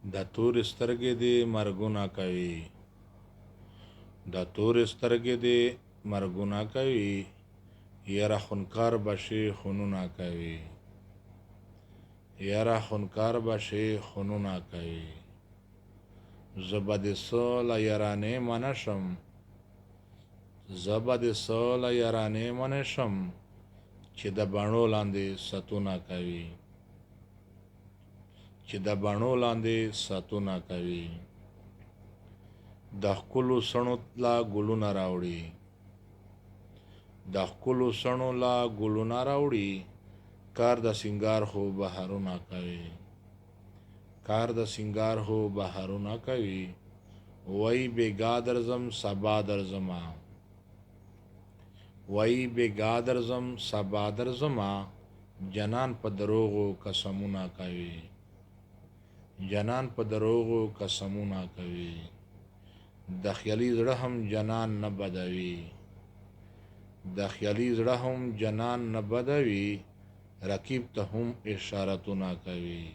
د تورې سترګې دې مرګونه کوي، د تورې سترګې دې مرګونه کوي، یاره خونکار بشي خونونه کوي، یاره خونکار بشي خونونه کوي. زه به دې څه له یارانې منه شم، زه به دې څه له یارانې منې شم، چې د بڼو لاندې ستونه کوي، چې د بڼو لاندې ستونه کوي. د ښکلو سڼو لا ګلونه راوړي، د ښکلو سڼو لا ګلونه راوړي، کار د سینګار خو بهارونه کوي، کار د سینګار خو بهارونه کوي. وای بیګا درځم سبا درځمه، وای بیګا درځم سبا درځمه، جنان په دروغو قسمونه کوي، جنان په دروغو قسمونه کوي. د خیالي زړه هم جنان نه بدوي، د خیالي زړه هم جنان نه بدوي، رقیب ته هم اشارتونه کوي،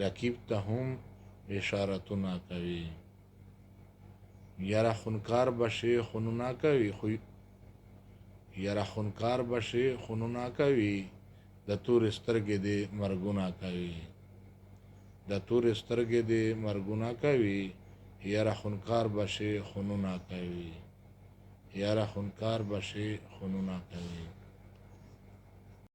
رقیب ته هم اشارتونه کوي. یاره خونکار بشي خونونه کوي، خو یاره خونکار بشي خونونه کوي، د تورې سترګې دې مرګونه کوي، د تورې سترګې دې مرګونه کوي، یاره خونکار بشي خونونه کوي، یاره خونکار بشي خونونه کوي.